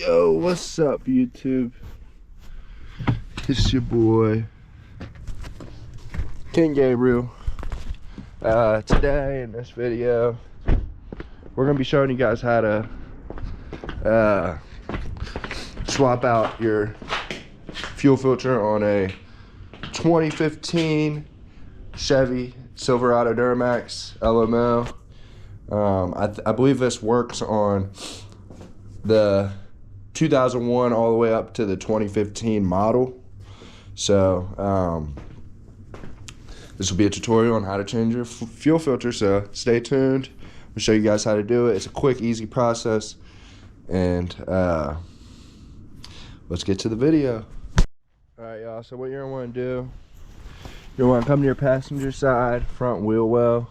Yo, what's up, YouTube? It's your boy, King Gabriel. Today in this video, we're gonna be showing you guys how to swap out your fuel filter on a 2015 Chevy Silverado Duramax LMO. I believe this works on the 2001 all the way up to the 2015 model. So this will be a tutorial on how to change your fuel filter, so stay tuned. I'll show you guys how to do it. It's a quick, easy process, and let's get to the video. Alright, y'all, so what you're gonna want to do, you'll want to come to your passenger side front wheel well.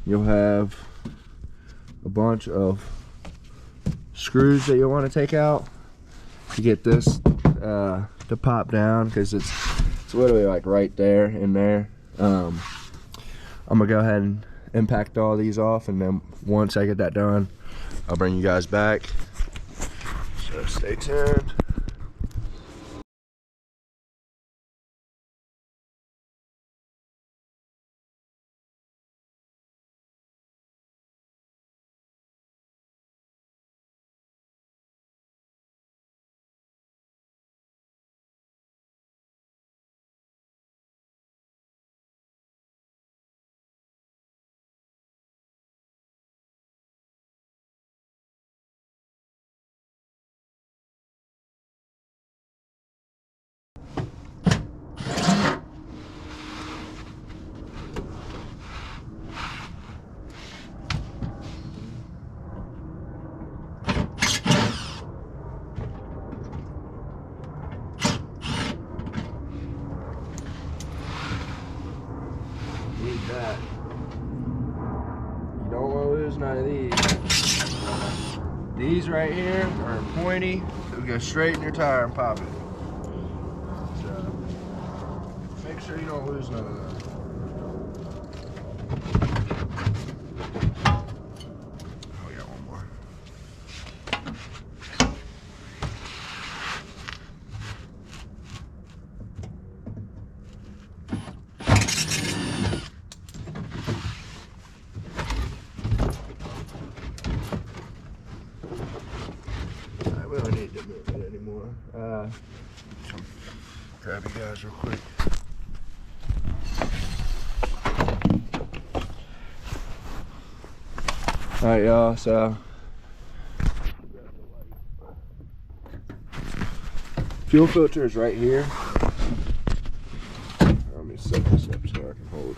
You'll have a bunch of screws that you'll want to take out to get this to pop down, because it's literally like right there in there. I'm gonna go ahead and impact all these off, and then once I get that done, I'll bring you guys back, so stay tuned. Need that. You don't want to lose none of these. These right here are pointy. They'll go straight in your tire and pop it. So make sure you don't lose none of those. Oh, we got one more. We don't need to move it anymore. Grab you guys real quick. Alright, y'all, so fuel filter is right here. Let me set this up so I can hold.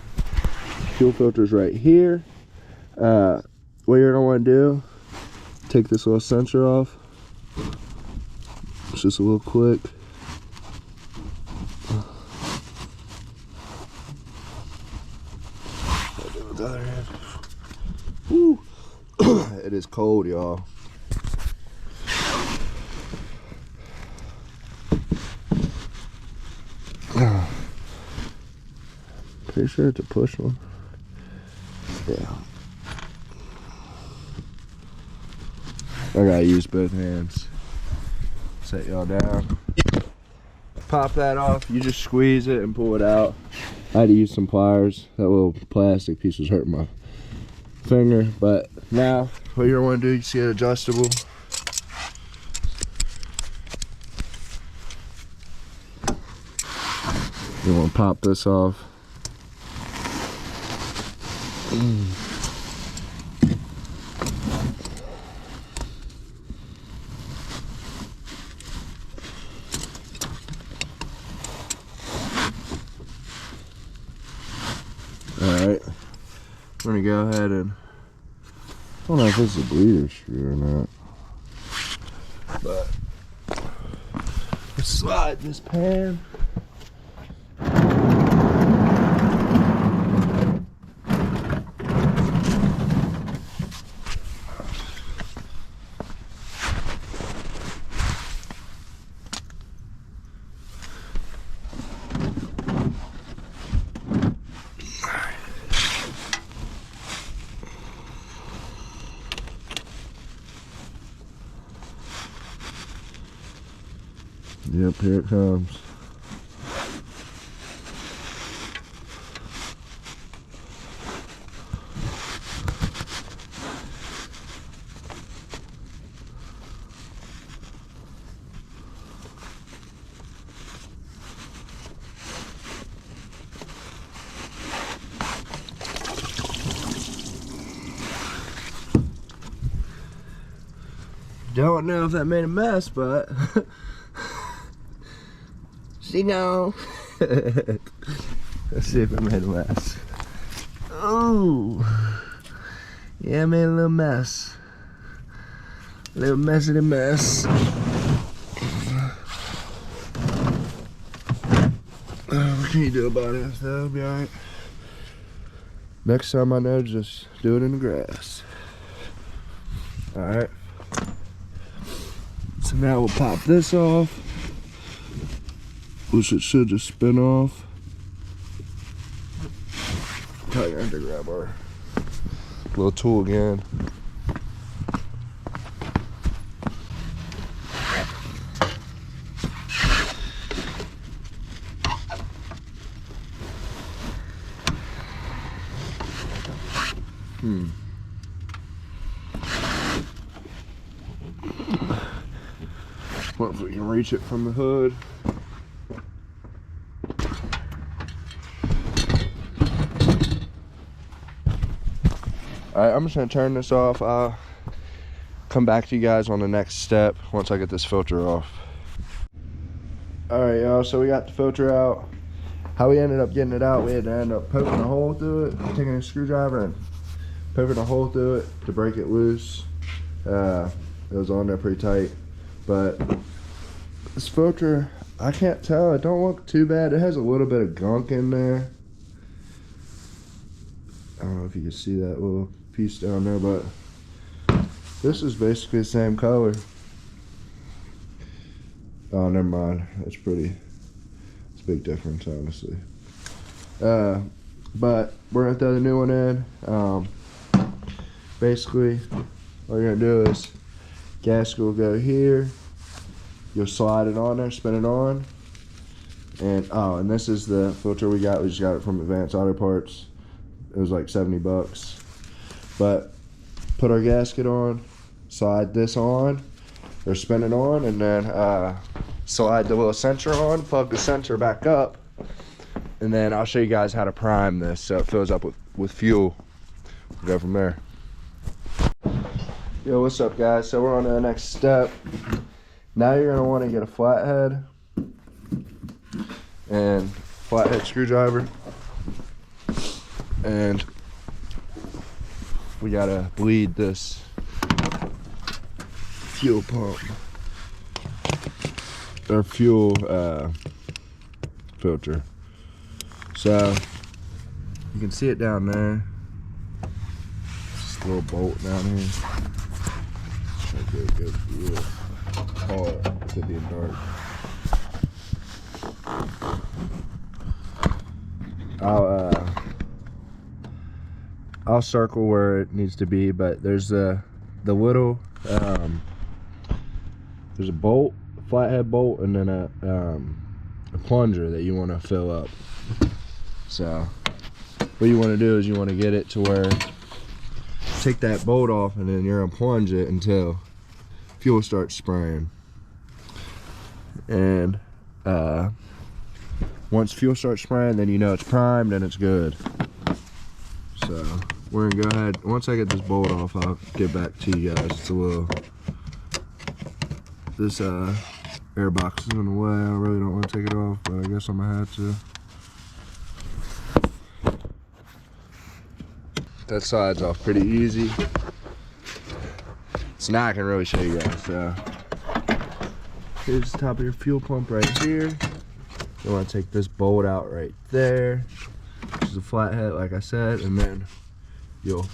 Fuel filter is right here. What you're gonna want to do, take this little sensor off. It's just a little quick. I'll do it with the other hand. Woo. It is cold, y'all. Pretty sure it's a push one. Yeah. I gotta use both hands. Set y'all down. Pop that off. You just squeeze it and pull it out. I had to use some pliers. That little plastic piece was hurting my finger. But now, what you're gonna want to do, you see it adjustable. You want to pop this off. Alright, we're gonna go ahead and, I don't know if this is a bleeder screw or not, but let's slide this pan. Yep, here it comes. Don't know if that made a mess, but see now. Let's see if it made a mess. Oh, yeah, I made a little mess. A little messy mess. What can you do about it? That'll be alright. Next time I know, just do it in the grass. Alright. So now we'll pop this off, which it should just spin off. Probably gonna have to grab our little tool again. What if we can reach it from the hood? Alright, I'm just gonna turn this off. I'll come back to you guys on the next step once I get this filter off. Alright, y'all, so we got the filter out. How we ended up getting it out, we had to end up poking a hole through it, taking a screwdriver and poking a hole through it to break it loose. It was on there pretty tight, but this filter, I can't tell, it don't look too bad. It has a little bit of gunk in there. I don't know if you can see that little piece down there, but this is basically the same color. Oh, never mind. It's a big difference, honestly. But we're gonna throw the new one in. Basically, all you're gonna do is gasket will go here. You'll slide it on there, spin it on, and this is the filter we got. We just got it from Advanced Auto Parts. It was like 70 bucks. But put our gasket on, slide this on, or spin it on, and then slide the little sensor on, plug the sensor back up, and then I'll show you guys how to prime this so it fills up with fuel. We'll go from there. Yo, what's up, guys? So we're on to the next step. Now you're gonna want to get a flathead and flathead screwdriver, and we gotta bleed this fuel pump or fuel filter. So you can see it down there. Just a little bolt down here. Okay, good. Yeah. Oh, it's being dark. I'll circle where it needs to be, but there's the little there's a bolt, a flathead bolt, and then a plunger that you want to fill up. So what you want to do is you want to get it to where, take that bolt off, and then you're gonna plunge it until fuel starts spraying. And once fuel starts spraying, then you know it's primed and it's good. So we're gonna go ahead, once I get this bolt off, I'll get back to you guys. It's a little, this air box is in the way. I really don't want to take it off, but I guess I'm gonna have to. That slides off pretty easy. So now I can really show you guys. So here's the top of your fuel pump right here. You want to take this bolt out right there, which is a flathead, like I said, and then you'll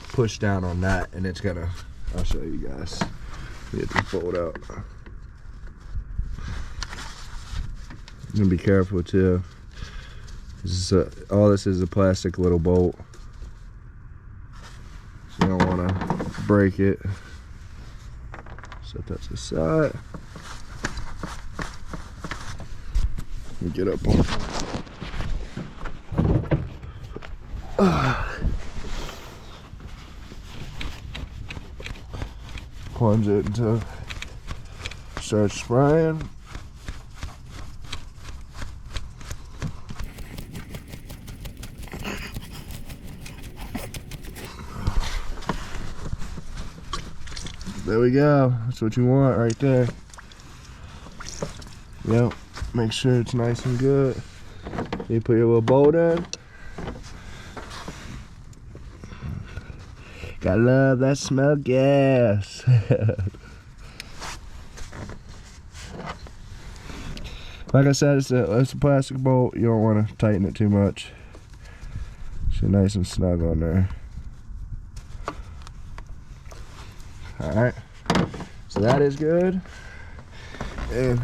push down on that, and it's gonna, I'll show you guys. Get this bolt out. You're gonna be careful too. This is all this is a plastic little bolt, so you don't want to break it. Set that to the side. Let me get up on plunge it until it starts spraying. There we go. That's what you want right there. Yep. Make sure it's nice and good. You put your little bolt in. Gotta love that smell of gas. Like I said, it's a plastic bolt. You don't want to tighten it too much. So nice and snug on there. Alright, so that is good. And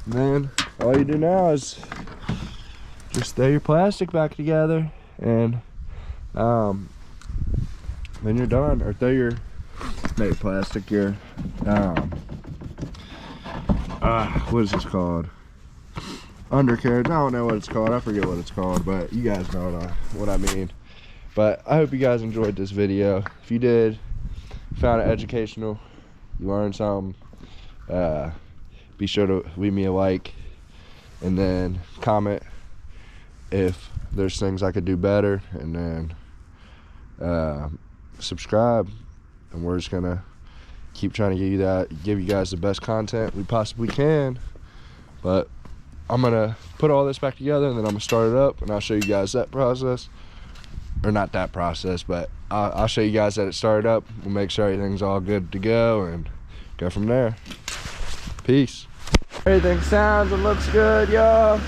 then all you do now is just throw your plastic back together, and then you're done. Or throw your, not your plastic, your what is this called? Undercarriage. I don't know what it's called. I forget what it's called, but you guys know what I mean. But I hope you guys enjoyed this video. If you did, found it educational, you learned something, be sure to leave me a like, and then comment if there's things I could do better, and then subscribe, and we're just gonna keep trying to give you guys the best content we possibly can. But I'm gonna put all this back together, and then I'm gonna start it up, and I'll show you guys that process. Or not that process, but I'll show you guys that it started up. We'll make sure everything's all good to go and go from there. Peace. Everything sounds and looks good, y'all.